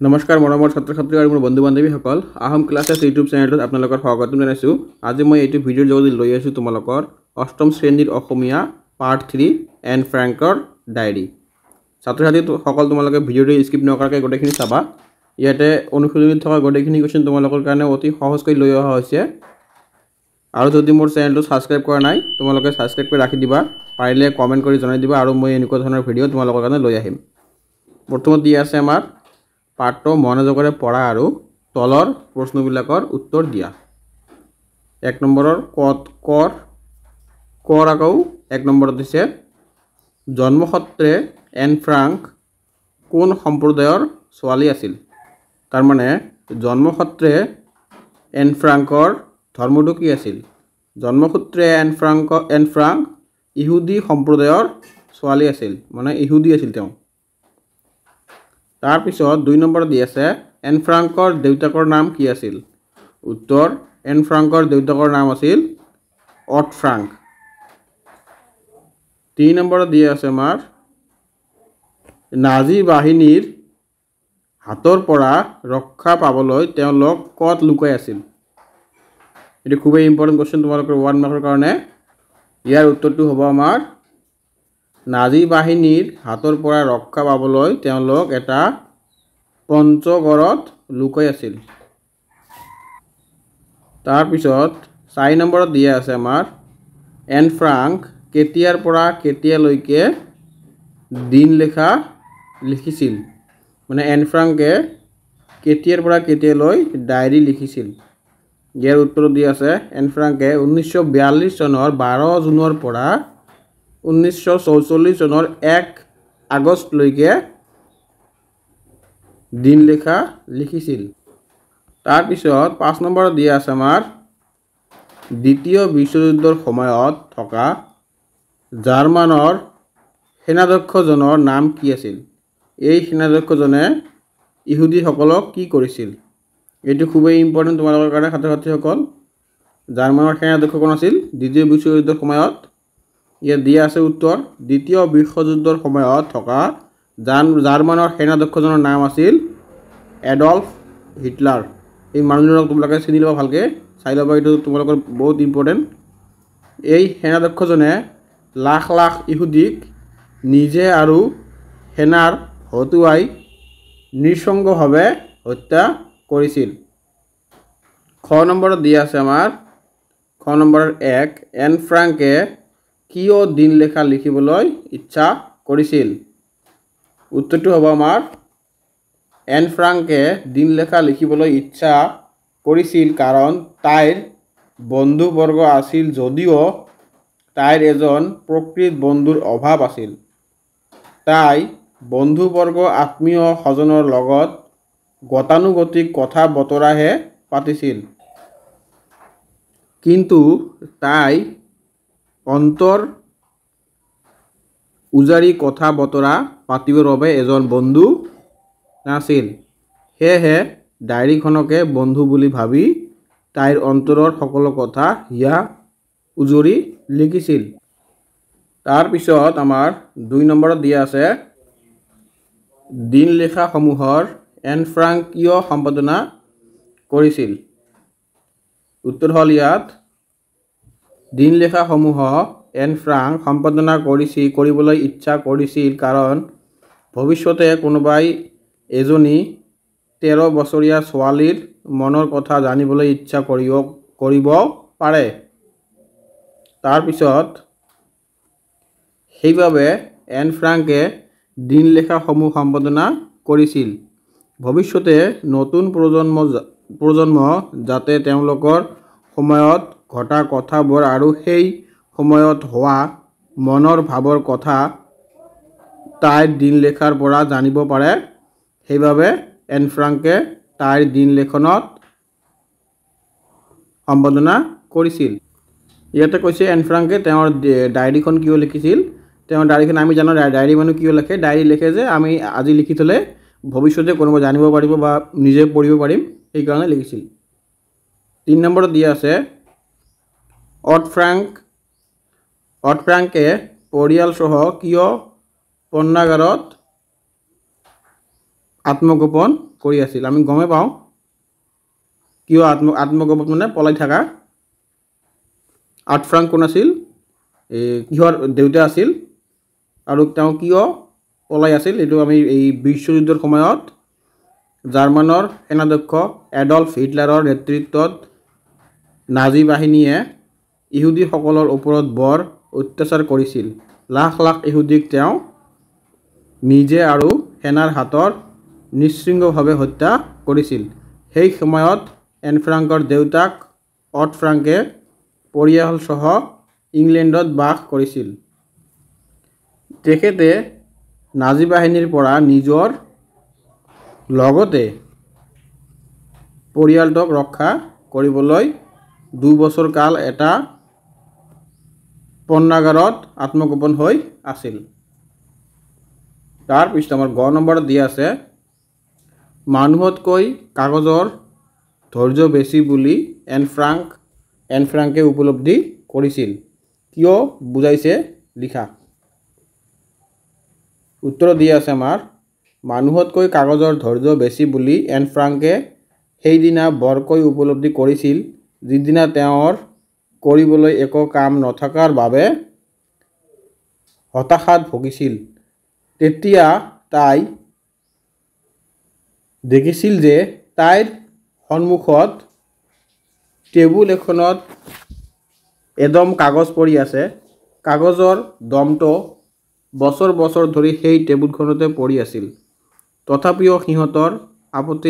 নমস্কাৰ মৰমৰ ছাত্ৰ ছাত্ৰী আৰু মোৰ বন্ধু বান্ধৱীসকল আহোম ক্লাছেছ ইউটিউব চেনেলটোত আপোনালোকৰ স্বাগতম জনাইছোঁ। আজি মই এইটো ভিডিঅ'ৰ জৰিয়তে লৈ আহিছোঁ তোমালোকৰ অষ্টম শ্ৰেণীৰ অসমীয়া পাৰ্ট 3 এন ফ্ৰাংকৰ ডায়েৰী। ছাত্ৰ ছাত্ৰীসকল তোমালোকে ভিডিঅ'টো স্কিপ নকৰাকৈ গোটেইখিনি চাবা। ইয়াতে অনুশীলনীত থকা গোটেইখিনি কুৱেশ্যন তোমালোকৰ কাৰণে অতি সহজকৈ লৈ অহা হৈছে। আৰু যদি মোৰ চেনেলটো ছাবস্ক্ৰাইব কৰা নাই তোমালোকে ছাবস্ক্ৰাইব কৰি ৰাখি দিবা, পাৰিলে কমেণ্ট কৰি জনাই দিবা আৰু মই এনেকুৱা ধৰণৰ ভিডিঅ' তোমালোকৰ কাৰণে লৈ আহিম। প্ৰথমত দি আছে আমাৰ পাঠটো মনোযোগেৰে পঢ়া আৰু তলৰ প্ৰশ্নবিলাকৰ উত্তৰ দিয়া। 1 নম্বৰৰ কৰ আকৌ 1 নম্বৰত দিছে জন্মসূত্ৰে এন ফ্ৰাংক কোন সম্প্ৰদায়ৰ ছোৱালী আছিল। তাৰ মানে জন্মসূত্ৰে এন ফ্ৰাংকৰ ধৰ্মটো কি আছিল। জন্মসূত্ৰে এন ফ্ৰাংক ইহুদী সম্প্ৰদায়ৰ ছোৱালী আছিল, মানে ইহুদী আছিল তেওঁ। তাৰপিছত 2 নম্বৰত দি আছে এন ফ্ৰাংকৰ দেউতাকৰ নাম কি আছিল। উত্তৰ এন ফ্ৰাংকৰ দেউতাকৰ নাম আছিল অট ফ্ৰাংক। 3 নম্বৰত দি আছে আমাৰ নাজী বাহিনীৰ হাতৰ পৰা ৰক্ষা পাবলৈ তেওঁলোক ক'ত লুকাই আছিল। এটি খুবেই ইম্পৰ্টেণ্ট কোৱেশ্যন তোমালোকৰ 1 মাৰ্কৰ কাৰণে। ইয়াৰ উত্তৰটো হ'ব আমাৰ নাজী বাহিনীৰ হাতৰ পৰা ৰক্ষা পাবলৈ তেওঁলোক এটা পঞ্চগড়ত লুকাই আছিল। তাৰপিছত 4 নম্বৰত দিয়া আছে আমাৰ এন ফ্ৰাংক কেতিয়াৰ পৰা কেতিয়ালৈকে দিনলেখা লিখিছিল। মানে এন ফ্ৰাংকে কেতিয়াৰ পৰা কেতিয়ালৈ ডায়েৰী লিখিছিল। ইয়াৰ উত্তৰ দি আছে এন ফ্ৰাংকে 1942 চনৰ 12 জুনৰ পৰা 1944 চনৰ 1 আগষ্টলৈকে দিনলেখা লিখিছিল। তাৰপিছত 5 নম্বৰত দিয়া আছে আমাৰ দ্বিতীয় বিশ্বযুদ্ধৰ সময়ত থকা জাৰ্মানৰ সেনাধ্যক্ষজনৰ নাম কি আছিল। এই সেনাধ্যক্ষজনে ইহুদীসকলক কি কৰিছিল। এইটো খুবেই ইম্পৰ্টেণ্ট তোমালোকৰ কাৰণে ছাত্ৰ ছাত্ৰীসকল। জাৰ্মানৰ সেনাধ্যক্ষ কোন আছিল দ্বিতীয় বিশ্বযুদ্ধৰ সময়ত। ইয়াত দিয়া আছে উত্তৰ দ্বিতীয় বিশ্বযুদ্ধৰ সময়ত থকা জাৰ্মানৰ সেনাধ্যক্ষজনৰ নাম আছিল এডল্ফ হিটলাৰ। এই মানুহজনক তোমালোকে চিনি ল'বা, ভালকৈ চাই ল'বা, এইটো তোমালোকৰ বহুত ইম্পৰ্টেণ্ট। এই সেনাধ্যক্ষজনে লাখ লাখ ইহুদীক নিজে আৰু সেনাৰ হতুৱাই নৃশংসভাৱে হত্যা কৰিছিল। খ নম্বৰত দিয়া আছে আমাৰ খ নম্বৰৰ 1 এন ফ্ৰাংকে কিয় দিনলেখা লিখিবলৈ ইচ্ছা কৰিছিল। উত্তৰটো হ'ব আমাৰ এন ফ্ৰাংকে দিনলেখা লিখিবলৈ ইচ্ছা কৰিছিল কাৰণ তাইৰ বন্ধুবৰ্গ আছিল যদিও তাইৰ এজন প্ৰকৃত বন্ধুৰ অভাৱ আছিল। তাই বন্ধুবৰ্গ আত্মীয় স্বজনৰ লগত গতানুগতিক কথা বতৰাহে পাতিছিল, কিন্তু তাই অন্তৰ উজাৰি কথা বতৰা পাতিবৰ বাবে এজন বন্ধু নাছিল। সেয়েহে ডায়েৰীখনকে বন্ধু বুলি ভাবি তাইৰ অন্তৰৰ সকলো কথা হিয়া উজৰি লিখিছিল। তাৰপিছত আমাৰ 2 নম্বৰত দিয়া আছে দিনলেখাসমূহৰ এন ফ্ৰাংক কিয় সম্পাদনা কৰিছিল। উত্তৰ হ'ল ইয়াত দিনলেখাসমূহ এন ফ্ৰাংক সম্পাদনা কৰিবলৈ ইচ্ছা কৰিছিল কাৰণ ভৱিষ্যতে কোনোবাই এজনী 13 বছৰীয়া ছোৱালীৰ মনৰ কথা জানিবলৈ ইচ্ছা কৰিব পাৰে। তাৰপিছত সেইবাবে এন ফ্ৰাংকে দিনলেখাসমূহ সম্পাদনা কৰিছিল ভৱিষ্যতে নতুন প্ৰজন্ম যাতে তেওঁলোকৰ সময়ত ঘটা কথাবোৰ আৰু সেই সময়ত হোৱা মনৰ ভাৱৰ কথা তাইৰ দিনলেখাৰ পৰা জানিব পাৰে। সেইবাবে এন ফ্ৰাংকে তাইৰ দিনলেখনত সম্পাদনা কৰিছিল। ইয়াতে কৈছে এন ফ্ৰাংকে তেওঁৰ ডায়েৰীখন কিয় লিখিছিল। তেওঁৰ ডায়েৰীখন আমি জানো ডায়েৰী মানুহ কিয় লিখে। ডায়েৰী লিখে যে আমি আজি লিখি থ'লে ভৱিষ্যতে কোনোবা জানিব পাৰিব বা নিজে পঢ়িব পাৰিম, সেইকাৰণে লিখিছিল। 3 নম্বৰত দিয়া আছে অট ফ্ৰাংকে পৰিয়ালসহ কিয় পণ্যাগাৰত আত্মগোপন কৰি আছিল। আমি গমে পাওঁ কিয় আত্মগোপন মানে পলাই থকা। আৰ্ট ফ্ৰাংক কোন আছিল? কিহৰ দেউতা আছিল আৰু তেওঁ কিয় পলাই আছিল এইটো আমি এই বিশ্বযুদ্ধৰ সময়ত জাৰ্মানৰ সেনাধ্যক্ষ এডলফ হিটলাৰৰ নেতৃত্বত নাজী বাহিনীয়ে ইহুদীসকলৰ ওপৰত বৰ অত্যাচাৰ কৰিছিল। লাখ লাখ ইহুদীক তেওঁ নিজে আৰু সেনাৰ হাতৰ নিশৃংগভাৱে হত্যা কৰিছিল। সেই সময়ত এন ফ্ৰাংকৰ দেউতাক অট ফ্ৰাংকে পৰিয়ালসহ ইংলেণ্ডত বাস কৰিছিল। তেখেতে নাজী বাহিনীৰ পৰা নিজৰ লগতে পৰিয়ালটোক ৰক্ষা কৰিবলৈ 2 বছৰ কাল এটা পণ্যাগাৰত আত্মগোপন হৈ আছিল। তাৰপিছত আমাৰ গ নম্বৰত দিয়া আছে মানুহতকৈ কাগজৰ ধৈৰ্য বেছি বুলি এন ফ্ৰাংকে উপলব্ধি কৰিছিল। কিয় বুজাইছে লিখা। উত্তৰ দিয়া আছে আমাৰ মানুহতকৈ কাগজৰ ধৈৰ্য বেছি বুলি এন ফ্ৰাংকে সেইদিনা বৰকৈ উপলব্ধি কৰিছিল যিদিনা তেওঁৰ কৰিবলৈ একো কাম নথকাৰ বাবে হতাশাত ভুগিছিল। তেতিয়া তাই দেখিছিল যে তাইৰ সন্মুখত টেবুল এখনত এদম কাগজ পৰি আছে। কাগজৰ দমটো বছৰ বছৰ ধৰি সেই টেবুলখনতে পৰি আছিল। তথাপিও সিহঁতৰ আপত্তি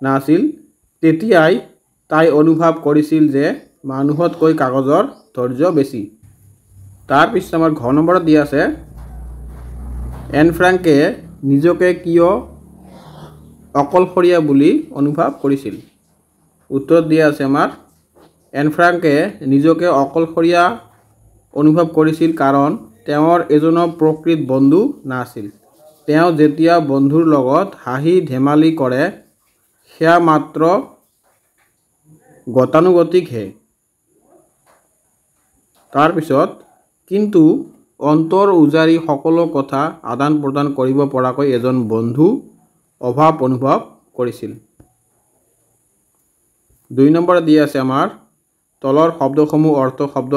নাছিল। তেতিয়াই তাই অনুভৱ কৰিছিল যে মানুহতকৈ কাগজৰ ধৈৰ্য বেছি। তাৰপিছত আমাৰ ঘ নম্বৰত দিয়া আছে এন ফ্ৰাংকে নিজকে কিয় অকলশৰীয়া বুলি অনুভৱ কৰিছিল। উত্তৰত দিয়া আছে আমাৰ এন ফ্ৰাংকে নিজকে অকলশৰীয়া অনুভৱ কৰিছিল কাৰণ তেওঁৰ এজনো প্ৰকৃত বন্ধু নাছিল। তেওঁ যেতিয়া বন্ধুৰ লগত হাঁহি ধেমালি কৰে সেয়া মাত্ৰ গতানুগতিকহে। তাৰপিছত কিন্তু অন্তৰ উজাৰি সকলো কথা আদান প্ৰদান কৰিব পৰাকৈ এজন বন্ধু অভাৱ অনুভৱ কৰিছিল। 2 নম্বৰত দিয়া আছে আমাৰ তলৰ শব্দসমূহ অৰ্থ শব্দ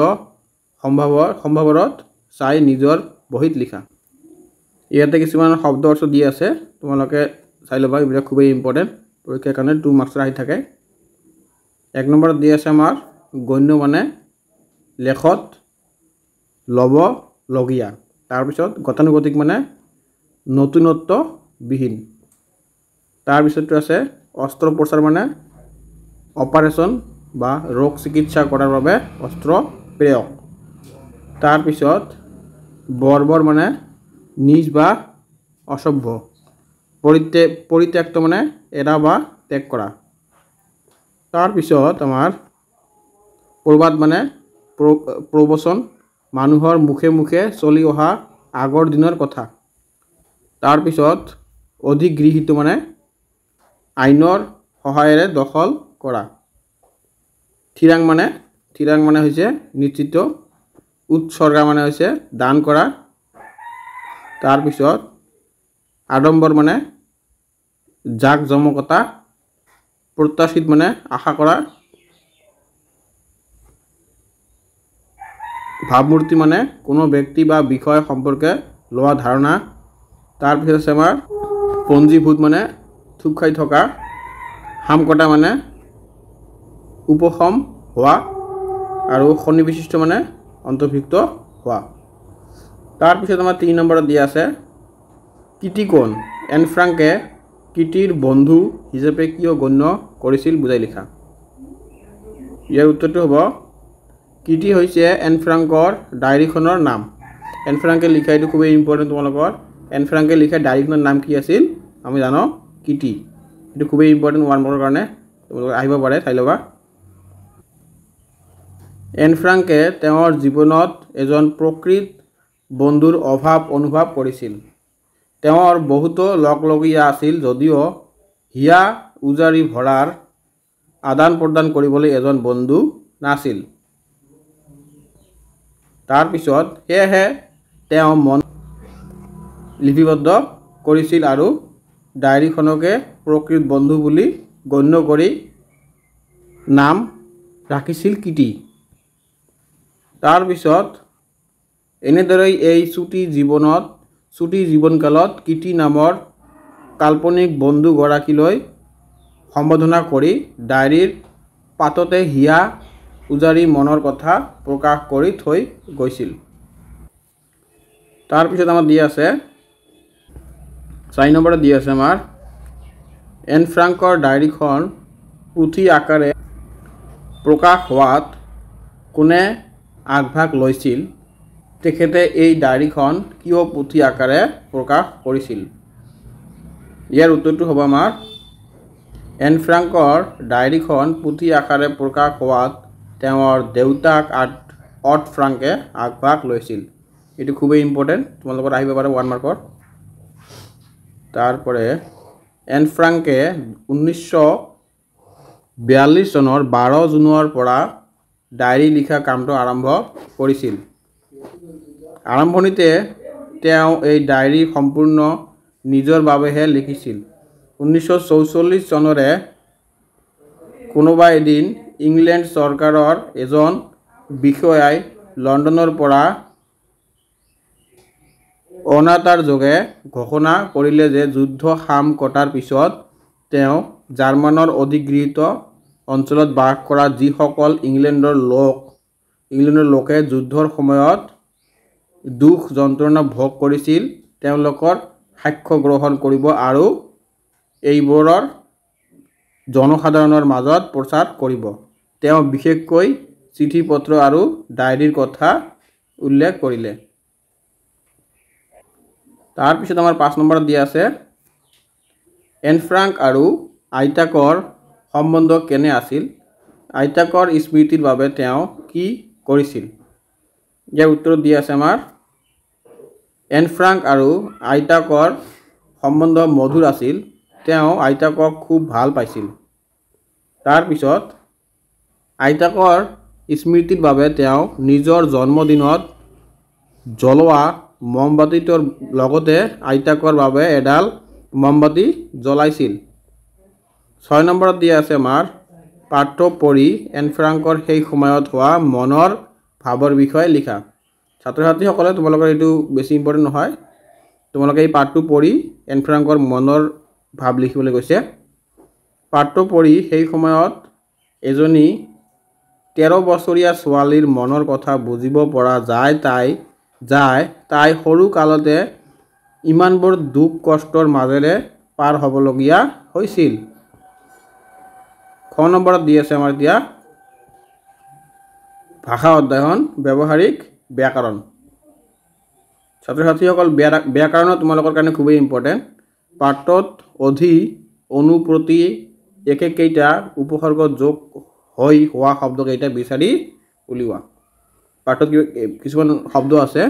সম্ভাৱৰত চাই নিজৰ বহীত লিখা। ইয়াতে কিছুমান শব্দ অৰ্থ দিয়া আছে, তোমালোকে চাই ল'বা, এইবিলাক খুবেই ইম্পৰ্টেণ্ট পৰীক্ষাৰ কাৰণে 2 মাৰ্কছৰ আহি থাকে। 1 নম্বৰত দিয়া আছে আমাৰ গণ্য মানে লেখত ল'বলগীয়া। তাৰপিছত গতানুগতিক মানে নতুনত্ববিহীন। তাৰপিছতটো আছে অস্ত্ৰোপচাৰ মানে অপাৰেশ্যন বা ৰোগ চিকিৎসা কৰাৰ বাবে অস্ত্ৰ প্ৰয়োগ। তাৰপিছত বৰ্বৰ মানে নিজ বা অসভ্য। পৰিত্যক্ত মানে এৰা বা ত্যাগ কৰা। তাৰপিছত আমাৰ প্ৰবাদ মানে প্ৰবচন, মানুহৰ মুখে মুখে চলি অহা আগৰ দিনৰ কথা। তাৰপিছত অধিগৃহীত মানে আইনৰ সহায়েৰে দখল কৰা। থিৰাং মানে হৈছে নিশ্চিত। উৎসৰ্গা মানে হৈছে দান কৰা। তাৰপিছত আডম্বৰ মানে জাক জমকতা। প্ৰত্যাশিত মানে আশা কৰা। ভাৱমূৰ্তি মানে কোনো ব্যক্তি বা বিষয় সম্পৰ্কে লোৱা ধাৰণা। তাৰপিছত আছে আমাৰ পঞ্জীভূত মানে থুপ খাই থকা। হামকটা মানে উপশম হোৱা আৰু সন্নিবিষ্ট মানে অন্তৰ্ভুক্ত হোৱা। তাৰপিছত আমাৰ 3 নম্বৰত দিয়া আছে কিটি কোন। এন ফ্ৰাংকে কিটিৰ বন্ধু হিচাপে কিয় গণ্য কৰিছিল বুজাই লিখা। ইয়াৰ উত্তৰটো হ'ব কিটি হৈছে এন ফ্ৰাংকৰ ডায়েৰীখনৰ নাম। এন ফ্ৰাংকে লিখা, এইটো খুবেই ইম্পৰ্টেণ্ট তোমালোকৰ। এন ফ্ৰাংকে লিখা ডায়েৰীখনৰ নাম কি আছিল আমি জানো, কিটি। এইটো খুবেই ইম্পৰ্টেণ্ট 1 মাৰ্কৰ কাৰণে, তোমালোকে আহিব পাৰে, চাই ল'বা। এন ফ্ৰাংকে তেওঁৰ জীৱনত এজন প্ৰকৃত বন্ধুৰ অভাৱ অনুভৱ কৰিছিল। তেওঁৰ বহুতো লগলগীয়া আছিল যদিও হিয়া উজাৰি ভৰাৰ আদান প্ৰদান কৰিবলৈ এজন বন্ধু নাছিল। তাৰপিছত সেয়েহে তেওঁ মন লিপিবদ্ধ কৰিছিল আৰু ডায়েৰীখনকে প্ৰকৃত বন্ধু বুলি গণ্য কৰি নাম ৰাখিছিল কিটি। তাৰপিছত এনেদৰেই এই চুটি জীৱনকালত কিটি নামৰ কাল্পনিক বন্ধুগৰাকীলৈ সম্বোধনা কৰি ডায়েৰীৰ পাততে হিয়া উজাৰি মনৰ কথা প্ৰকাশ কৰি থৈ গৈছিল। তাৰপিছত আমাৰ দিয়া আছে 4 নম্বৰত দিয়া আছে আমাৰ এন ফ্ৰাংকৰ ডায়েৰীখন পুথি আকাৰে প্ৰকাশ হোৱাত কোনে আগভাগ লৈছিল? তেখেতে এই ডায়েৰীখন কিয় পুথি আকাৰে প্ৰকাশ কৰিছিল? ইয়াৰ উত্তৰটো হ'ব আমাৰ এন ফ্ৰাংকৰ ডায়েৰীখন পুথি আকাৰে প্ৰকাশ হোৱাত তেওঁৰ দেউতাক অট ফ্ৰাংকে আগভাগ লৈছিল। এইটো খুবেই ইম্পৰ্টেণ্ট, তোমালোকৰ আহিব পাৰে 1 মাৰ্কৰ। তাৰপৰে এন ফ্ৰাংকে 1942 চনৰ 12 জুনৰ পৰা ডায়েৰী লিখা কামটো আৰম্ভ কৰিছিল। আৰম্ভণিতে তেওঁ এই ডায়েৰী সম্পূৰ্ণ নিজৰ বাবেহে লিখিছিল। 1944 চনৰে কোনোবা এদিন ইংলেণ্ড চৰকাৰৰ এজন বিষয়াই লণ্ডনৰ পৰা অনাতাঁৰ যোগে ঘোষণা কৰিলে যে যুদ্ধ সাম কটাৰ পিছত তেওঁ জাৰ্মানৰ অধিগৃহীত অঞ্চলত বাস কৰা যিসকল ইংলেণ্ডৰ লোকে যুদ্ধৰ সময়ত দুখ যন্ত্ৰণা ভোগ কৰিছিল তেওঁলোকৰ সাক্ষ্য গ্ৰহণ কৰিব আৰু এইবোৰৰ জনসাধাৰণৰ মাজত প্ৰচাৰ কৰিব। তেওঁ বিশেষকৈ চিঠি পত্ৰ আৰু ডায়েৰীৰ কথা উল্লেখ কৰিলে। তাৰপিছত আমাৰ 5 নম্বৰত দিয়া আছে এন ফ্ৰাংক আৰু আইতাকৰ সম্বন্ধ কেনে আছিল? আইতাকৰ স্মৃতিৰ বাবে তেওঁ কি কৰিছিল? ইয়াৰ উত্তৰ দিয়া আছে আমাৰ এন ফ্ৰাংক আৰু আইতাকৰ সম্বন্ধ মধুৰ আছিল। তেওঁ আইতাকক খুব ভাল পাইছিল। তাৰপিছত আইতাকৰ স্মৃতিৰ বাবে তেওঁ নিজৰ জন্মদিনত জ্বলোৱা মমবাতিটোৰ লগতে আইতাকৰ বাবে এডাল মমবাতি জ্বলাইছিল। 6 নম্বৰত দিয়া আছে আমাৰ পাঠটো পঢ়ি এন ফ্ৰাংকৰ সেই সময়ত হোৱা মনৰ ভাৱৰ বিষয়ে লিখা। ছাত্ৰ ছাত্ৰীসকলে তোমালোকৰ এইটো বেছি ইম্পৰ্টেণ্ট নহয়, তোমালোকে এই পাঠটো পঢ়ি এন ফ্ৰাংকৰ মনৰ ভাৱ লিখিবলৈ কৈছে। পাঠটো পঢ়ি সেই সময়ত এজনী 13 বছৰীয়া ছোৱালীৰ মনৰ কথা বুজিব পৰা যায়। তাই সৰু কালতে ইমানবোৰ দুখ কষ্টৰ মাজেৰে পাৰ হ'বলগীয়া হৈছিল। খ নম্বৰত দি আছে আমাৰ এতিয়া ভাষা অধ্যয়ন ব্যৱহাৰিক ব্যাকৰণ। ছাত্ৰ ছাত্ৰীসকল ব্যাকৰণ তোমালোকৰ কাৰণে খুবেই ইম্পৰ্টেণ্ট। পাঠটোত অধি অনু প্ৰতি একেকেইটা উপসৰ্গ যোগ হৈ হোৱা শব্দকেইটা বিচাৰি উলিওৱা। পাঠটোত কিছুমান শব্দ আছে,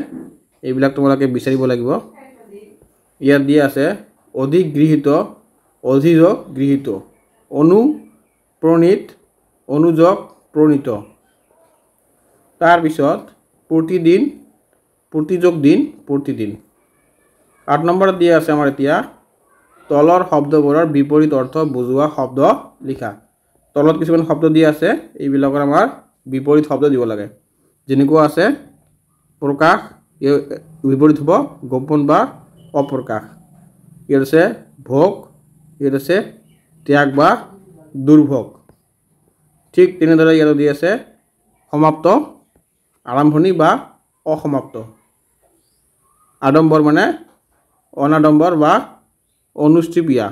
এইবিলাক তোমালোকে বিচাৰিব লাগিব। ইয়াত দিয়া আছে অধিগৃহীত, অধিযোগ গৃহীত, অনুপ্ৰণীত, অনুযোগ প্ৰণীত। তাৰপিছত প্ৰতিদিন, প্ৰতিযোগ দিন, প্ৰতিদিন। 8 নম্বৰত দিয়া আছে আমাৰ এতিয়া তলৰ শব্দবোৰৰ বিপৰীত অৰ্থ বুজোৱা শব্দ লিখা। তলত কিছুমান শব্দ দিয়া আছে, এইবিলাকৰ আমাৰ বিপৰীত শব্দ দিব লাগে। যেনেকুৱা আছে প্ৰকাশ, বিপৰীত হ'ব গোপন বা অপ্ৰকাশ। ইয়াত আছে ভোগ, ইয়াত আছে ত্যাগ বা দুৰ্ভোগ। ঠিক তেনেদৰে ইয়াত দি আছে সমাপ্ত, আৰম্ভণি বা অসমাপ্ত। আডম্বৰ মানে অনাডম্বৰ বা অনুষ্ট্ৰীপিয়া।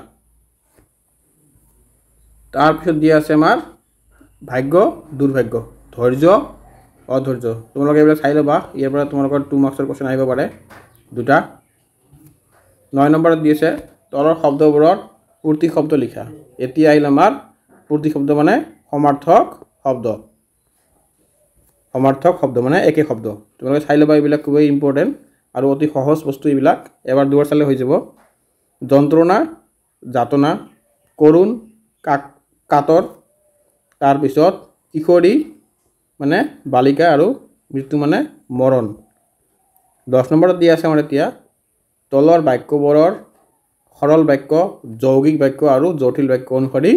তাৰপিছত দিয়া আছে আমাৰ ভাগ্য, দুৰ্ভাগ্য, ধৈৰ্য, অধৈৰ্য। তোমালোকে এইবিলাক চাই ল'বা, ইয়াৰ পৰা তোমালোকৰ 2 মাৰ্কছৰ কুৱেশ্যন আহিব পাৰে 2টা। 9 নম্বৰত দি আছে তলৰ শব্দবোৰৰ প্ৰতিশব্দ লিখা। এতিয়া আহিল আমাৰ প্ৰতিশব্দ মানে সমাৰ্থক শব্দ। সমাৰ্থক শব্দ মানে একে শব্দ। তোমালোকে চাই ল'বা, এইবিলাক খুবেই ইম্পৰ্টেণ্ট আৰু অতি সহজ বস্তু এইবিলাক, এবাৰ 2বাৰ চালে হৈ যাব। যন্ত্ৰণা, যাতনা, কৰুণ, কাতৰ। তাৰপিছত কিশোৰী মানে বালিকা আৰু মৃত্যু মানে মৰণ। 10 নম্বৰত দিয়া আছে আমাৰ এতিয়া তলৰ বাক্যবোৰৰ সৰল বাক্য, যৌগিক বাক্য আৰু জটিল বাক্য অনুসৰি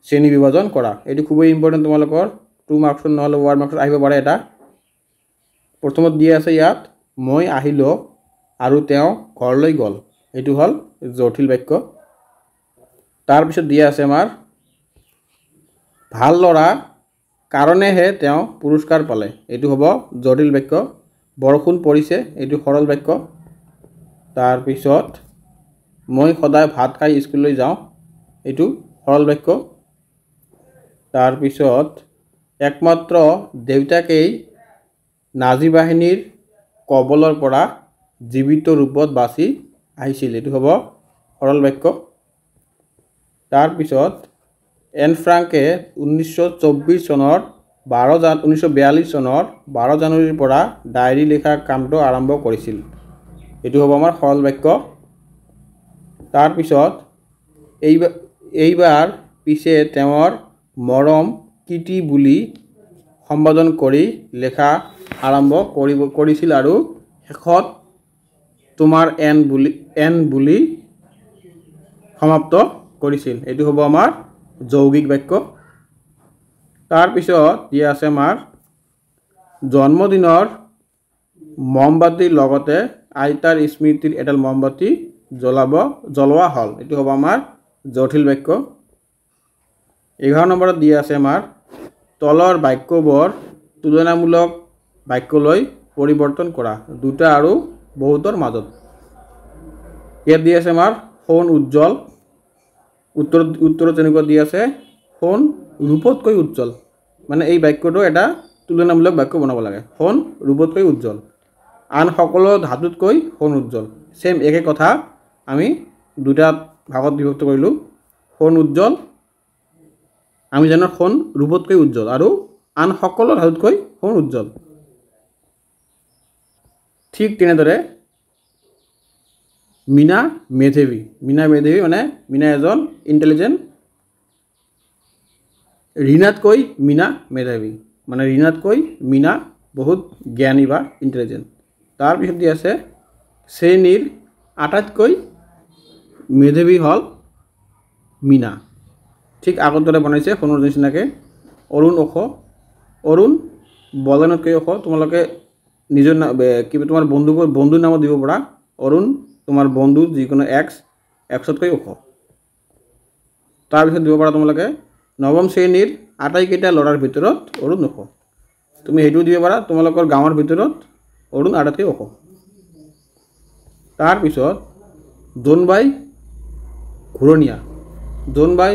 শ্ৰেণী বিভাজন কৰা। এইটো খুবেই ইম্পৰ্টেণ্ট, তোমালোকৰ 2 মাৰ্কছৰ নহ'লে 1 মাৰ্কছত আহিব পাৰে এটা। প্ৰথমত দিয়া আছে ইয়াত, মই আহিলোঁ আৰু তেওঁ ঘৰলৈ গ'ল। এইটো হ'ল জটিল বাক্য। তাৰপিছত দিয়া আছে আমাৰ, ভাল ল'ৰা কাৰণেহে তেওঁ পুৰস্কাৰ পালে। এইটো হ'ব জটিল বাক্য। বৰষুণ পৰিছে, এইটো সৰল বাক্য। তাৰপিছত মই সদায় ভাত খাই স্কুললৈ যাওঁ, এইটো সৰল বাক্য। তাৰপিছত একমাত্ৰ দেউতাকেই নাজী বাহিনীৰ কবলৰ পৰা জীৱিত ৰূপত বাচি আহিছিল, এইটো হ'ব সৰল বাক্য। তাৰপিছত এন ফ্ৰাংকে 1942 চনৰ 12 জানুৱাৰীৰ পৰা ডায়েৰী লিখাৰ কামটো আৰম্ভ কৰিছিল, এইটো হ'ব আমাৰ সৰল বাক্য। তাৰপিছত এইবাৰ পিছে তেওঁৰ মৰম কিটি বুলি সম্বোধন কৰি লেখা আৰম্ভ কৰিছিল আৰু শেষত তোমাৰ এন বুলি সমাপ্ত কৰিছিল, এইটো হ'ব আমাৰ যৌগিক বাক্য। তাৰপিছত দিয়া আছে আমাৰ, জন্মদিনৰ মমবাতিৰ লগতে আইতাৰ স্মৃতিৰ এডাল মমবাতি জ্বলোৱা হ'ল, এইটো হ'ব আমাৰ জটিল বাক্য। 11 নম্বৰত দিয়া আছে আমাৰ, তলৰ বাক্যবোৰ তুলনামূলক বাক্যলৈ পৰিৱৰ্তন কৰা, দুটা আৰু বহুতৰ মাজত। ইয়াত দিয়া আছে আমাৰ, সোণ উজ্জ্বল। উত্তৰত তেনেকুৱা দিয়া আছে, সোণ ৰূপতকৈ উজ্জ্বল। মানে এই বাক্যটো এটা তুলনামূলক বাক্য বনাব লাগে। সোণ ৰূপতকৈ উজ্জ্বল, আন সকলো ধাতুতকৈ সোণ উজ্জ্বল। সেম একে কথা আমি দুটা ভাগত বিভক্ত কৰিলোঁ। সোণ উজ্জ্বল, আমি জানো সোণ ৰূপতকৈ উজ্জ্বল, আৰু আন সকলো ধাতুতকৈ সোণ উজ্জ্বল। ঠিক তেনেদৰে মীনা মেধাৱী মানে মীনা এজন ইণ্টেলিজেণ্ট। ৰীনাতকৈ মীনা মেধাৱী, মানে ৰীনাতকৈ মীনা বহুত জ্ঞানী বা ইণ্টেলিজেণ্ট। তাৰপিছত দি আছে, শ্ৰেণীৰ আটাইতকৈ মেধাৱী হ'ল মীনা। ঠিক আগৰ দৰে বনাইছে সোণৰ নিচিনাকৈ। অৰুণ ওখ, অৰুণ বলনতকৈ ওখ। তোমালোকে নিজৰ কিবা তোমাৰ বন্ধুৰ নামত দিব পাৰা, অৰুণ তোমাৰ বন্ধু যিকোনো এক্সতকৈ ওখ। তাৰপিছত দিব পাৰা তোমালোকে, নৱম শ্ৰেণীৰ আটাইকেইটা ল'ৰাৰ ভিতৰত অৰুণ ওখ। তুমি সেইটোও দিব পাৰা, তোমালোকৰ গাঁৱৰ ভিতৰত অৰুণ আটাইতকৈ ওখ। তাৰপিছত জোনবাই ঘূৰণীয়া, জোনবাই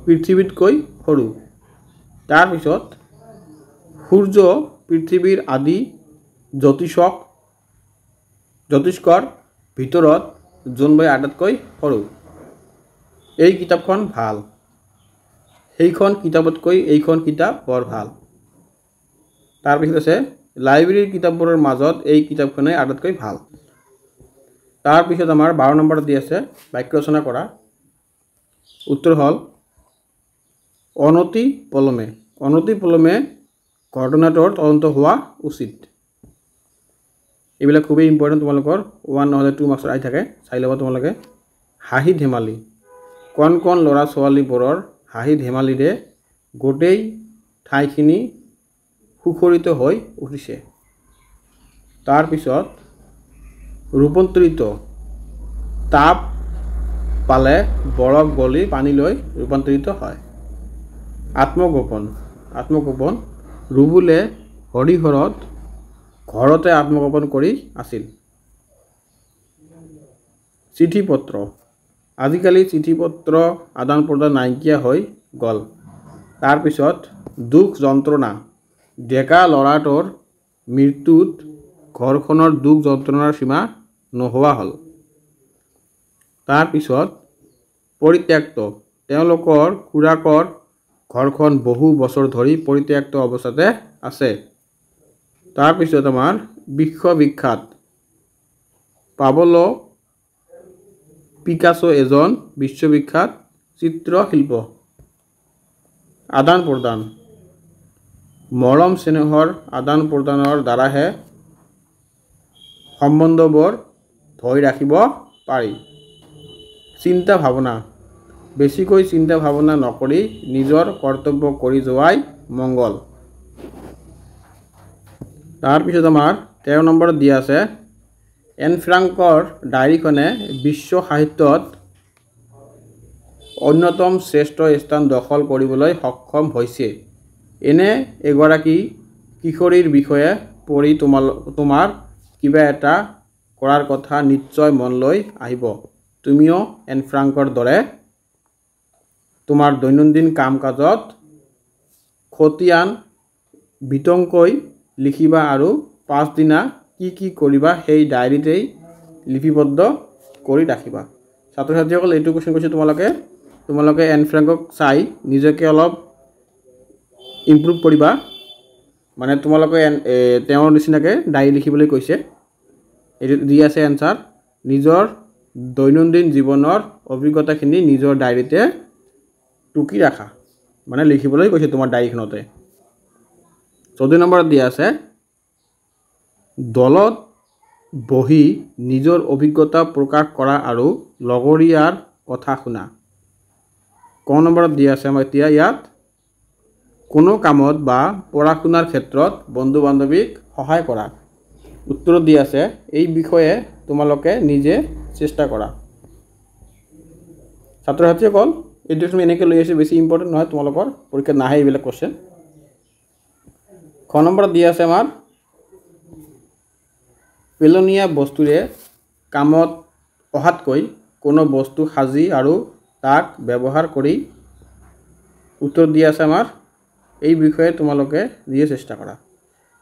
পৃথিৱীতকৈ সৰু। তাৰপিছত সূৰ্য পৃথিৱীৰ আদি জ্যোতিষ্কৰ ভিতৰত জোনবাই আটাইতকৈ সৰু। এই কিতাপখন ভাল, সেইখন কিতাপতকৈ এইখন কিতাপ বৰ ভাল। তাৰপিছত আছে, লাইব্ৰেৰীৰ কিতাপবোৰৰ মাজত এই কিতাপখনেই আটাইতকৈ ভাল। তাৰপিছত আমাৰ 12 নম্বৰত দি আছে, বাক্য ৰচনা কৰা। উত্তৰ হ'ল, অনতি পলমে ঘটনাটোৰ তদন্ত হোৱা উচিত। এইবিলাক খুবেই ইম্পৰ্টেণ্ট, তোমালোকৰ 1 নহ'লে 2 মাৰ্কছত আহি থাকে, চাই ল'বা তোমালোকে। হাঁহি ধেমালি, কণ কণ ল'ৰা ছোৱালীবোৰৰ হাঁহি ধেমালিৰে গোটেই ঠাইখিনি সুখৰিত হৈ উঠিছে। তাৰপিছত ৰূপান্তৰিত, তাপ পালে বৰফ গলি পানীলৈ ৰূপান্তৰিত হয়। আত্মগোপন, ৰুবুলে হৰিহৰত ঘৰতে আত্মগোপন কৰি আছিল। চিঠি পত্ৰ, আজিকালি চিঠি পত্ৰ আদান প্ৰদান নাইকিয়া হৈ গ'ল। তাৰপিছত দুখ যন্ত্ৰণা, ডেকা ল'ৰাটোৰ মৃত্যুত ঘৰখনৰ দুখ যন্ত্ৰণাৰ সীমা নোহোৱা হ'ল। তাৰপিছত পৰিত্যক্ত, তেওঁলোকৰ খুৰাকৰ ঘৰখন বহু বছৰ ধৰি পৰিত্যক্ত অৱস্থাতে আছে। তাৰপিছত আমাৰ বিশ্ববিখ্যাত, পাবলো পিকাচো এজন বিশ্ববিখ্যাত চিত্ৰশিল্প। আদান প্ৰদান, মৰম চেনেহৰ আদান প্ৰদানৰ দ্বাৰাহে সম্বন্ধবোৰ ধৰি ৰাখিব পাৰি। চিন্তা ভাৱনা বেছিকৈ চিন্তা ভাৱনা নকৰি নিজৰ কৰ্তব্য কৰি যোৱাই মংগল। তাৰপিছত আমাৰ 13 নম্বৰত দিয়া আছে এন ফ্ৰাংকৰ ডায়েৰীখনে বিশ্ব সাহিত্যত অন্যতম শ্ৰেষ্ঠ স্থান দখল কৰিবলৈ সক্ষম হৈছে। এনে এগৰাকী কিশোৰীৰ বিষয়ে পঢ়ি তোমাৰ কিবা এটা কৰাৰ কথা নিশ্চয় মনলৈ আহিব। তুমিও এন ফ্ৰাংকৰ দৰে তোমাৰ দৈনন্দিন কাম কাজত খতিয়ান বিতংকৈ লিখিবা আৰু পাছদিনা কি কৰিবা সেই ডায়েৰীতেই লিপিবদ্ধ কৰি ৰাখিবা। ছাত্ৰ ছাত্ৰীসকল এইটো কোৱেশ্যন কৈছে তোমালোকে এন ফ্ৰাংকক চাই নিজকে অলপ ইমপ্ৰুভ কৰিবা, মানে তোমালোকে তেওঁৰ নিচিনাকৈ ডায়েৰী লিখিবলৈ কৈছে। এইটো দি আছে এনচাৰ, নিজৰ দৈনন্দিন জীৱনৰ অভিজ্ঞতাখিনি নিজৰ ডায়েৰীতে টুকি ৰাখা, মানে লিখিবলৈ কৈছে তোমাৰ ডায়েৰীখনতে। 14 নম্বৰত দিয়া আছে দলত বহি নিজৰ অভিজ্ঞতা প্ৰকাশ কৰা আৰু লগৰীয়াৰ কথা শুনা। ক নম্বৰত দিয়া আছে আমাৰ এতিয়া ইয়াত কোনো কামত বা পঢ়া শুনাৰ ক্ষেত্ৰত বন্ধু বান্ধৱীক সহায় কৰা। উত্তৰত দিয়া আছে এই বিষয়ে তোমালোকে নিজে চেষ্টা কৰা। ছাত্ৰ ছাত্ৰীসকল এইটো তুমি এনেকৈ লৈ আহিছে, বেছি ইম্পৰ্টেণ্ট নহয়, তোমালোকৰ পৰীক্ষাত নাহে এইবিলাক কোৱেশ্যন। খ নম্বৰত দিয়া আছে আমাৰ পেলনীয়া বস্তুৰে কামত অহাতকৈ কোনো বস্তু সাজি আৰু তাক ব্যৱহাৰ কৰি। উত্তৰ দিয়া আছে আমাৰ এই বিষয়ে তোমালোকে নিজে চেষ্টা কৰা।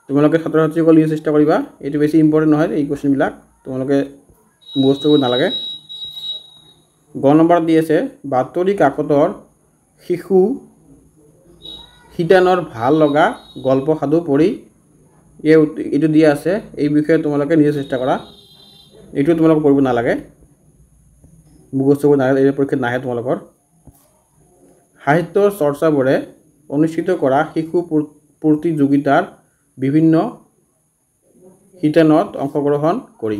তোমালোকে ছাত্ৰ ছাত্ৰীসকল নিজে চেষ্টা কৰিবা, এইটো বেছি ইম্পৰ্টেণ্ট নহয় এই কোৱেশ্যনবিলাক, তোমালোকে মুখস্থ কৰিব নালাগে। গ নম্বৰত দি আছে বাতৰি কাকতৰ শিশু শিতানৰ ভাল লগা গল্প সাধু পঢ়ি। এইটো দিয়া আছে, এই বিষয়ে তোমালোকে নিজে চেষ্টা কৰা, এইটো তোমালোকে কৰিব নালাগে, মুখস্থ কৰিব নালাগে, এই পৰীক্ষাত নাহে তোমালোকৰ। সাহিত্যৰ চৰ্চাবোৰে অনুষ্ঠিত কৰা শিশু প্ৰতিযোগিতাৰ বিভিন্ন শিতানত অংশগ্ৰহণ কৰি।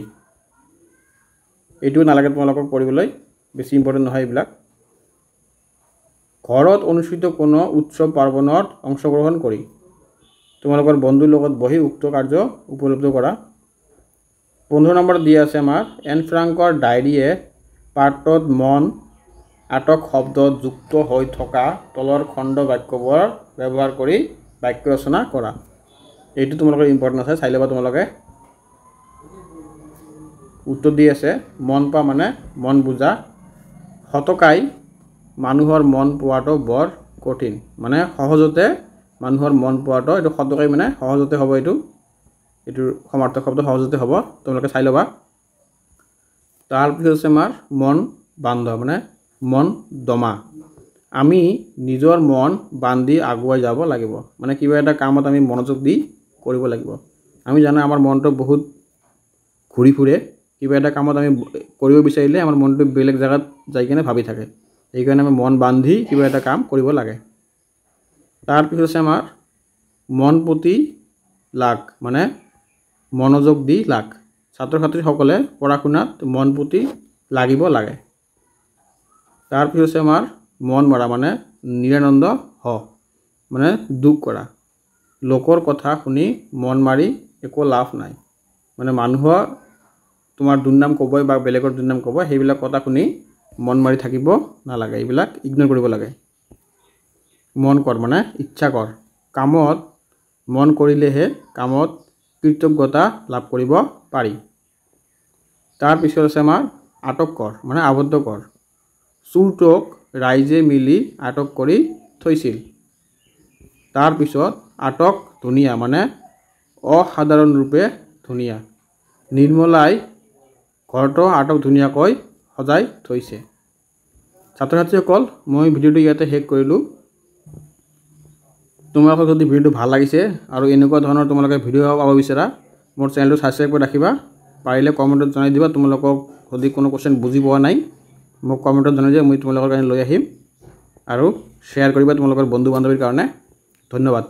এইটো নালাগে তোমালোকক কৰিবলৈ, বেছি ইম্পৰ্টেণ্ট নহয় এইবিলাক। ঘৰত অনুষ্ঠিত কোনো উৎসৱ পাৰ্বণত অংশগ্ৰহণ কৰি তোমালোকৰ বন্ধুৰ লগত বহি উক্ত কাৰ্য উপলব্ধ কৰা। 15 নম্বৰত দিয়া আছে আমাৰ এন ফ্ৰাংকৰ ডায়েৰীয়ে পাঠত মন আটক শব্দত যুক্ত হৈ থকা তলৰ খণ্ড বাক্যবোৰ ব্যৱহাৰ কৰি বাক্য ৰচনা কৰা। এইটো তোমালোকৰ ইম্পৰ্টেণ্ট আছে, চাই ল'বা তোমালোকে। উত্তৰ দি আছে মন পা মানে মন বুজা। হতকাই মানুহৰ মন পোৱাটো বৰ কঠিন, মানে সহজতে মানুহৰ মন পোৱাটো, এইটো হতকাই মানে সহজতে হ'ব, এইটোৰ সমাৰ্থক শব্দ সহজতে হ'ব, তোমালোকে চাই ল'বা। তাৰপিছত আছে আমাৰ মন বান্ধ, মানে মন দমা। আমি নিজৰ মন বান্ধি আগুৱাই যাব লাগিব, মানে কিবা এটা কামত আমি মনোযোগ দি কৰিব লাগিব। আমি জানো আমাৰ মনটো বহুত ঘূৰি ফুৰে, কিবা এটা কামত আমি কৰিব বিচাৰিলে আমাৰ মনটো বেলেগ জেগাত যাই কিনে ভাবি থাকে, সেইকাৰণে আমি মন বান্ধি কিবা এটা কাম কৰিব লাগে। তাৰপিছত আছে আমাৰ মন পুতি লাগ, মানে মনোযোগ দি লাগ। ছাত্ৰ ছাত্ৰীসকলে পঢ়া শুনাত মন পুতি লাগিব লাগে। তাৰপিছত আছে আমাৰ মন মৰা, মানে নিৰানন্দ হ, মানে দুখ কৰা। লোকৰ কথা শুনি মন মাৰি একো লাভ নাই, মানে মানুহৰ তোমাৰ দুৰ্নাম ক'বই বা বেলেগৰ দুৰ্নাম ক'ব, সেইবিলাক কথা শুনি মন মাৰি থাকিব নালাগে, এইবিলাক ইগন'ৰ কৰিব লাগে। মন কৰ মানে ইচ্ছা কৰ, কামত মন কৰিলেহে কামত কৃতজ্ঞতা লাভ কৰিব পাৰি। তাৰপিছত আছে আমাৰ আটক কৰ, মানে আবদ্ধ কৰ। চোৰটোক ৰাইজে মিলি আটক কৰি থৈছিল। তাৰপিছত আটক ধুনীয়া, মানে অসাধাৰণ ৰূপে ধুনীয়া। নিৰ্মলাই ঘৰটো আটক ধুনীয়াকৈ সজাই থৈছে। ছাত্ৰ ছাত্ৰীসকল মই ভিডিঅ'টো ইয়াতে শেষ কৰিলোঁ। তোমালোকৰ যদি ভিডিঅ'টো ভাল লাগিছে আৰু এনেকুৱা ধৰণৰ তোমালোকে ভিডিঅ' পাব বিচাৰা, মোৰ চেনেলটো ছাবস্ক্ৰাইব কৰি ৰাখিবা। পাৰিলে কমেণ্টত জনাই দিবা, তোমালোকক যদি কোনো কুৱেশ্যন বুজি পোৱা নাই মোক কমেণ্টত জনাই দিবা, মই তোমালোকৰ কাৰণে লৈ আহিম। আৰু শ্বেয়াৰ কৰিবা তোমালোকৰ বন্ধু বান্ধৱীৰ কাৰণে। ধন্যবাদ।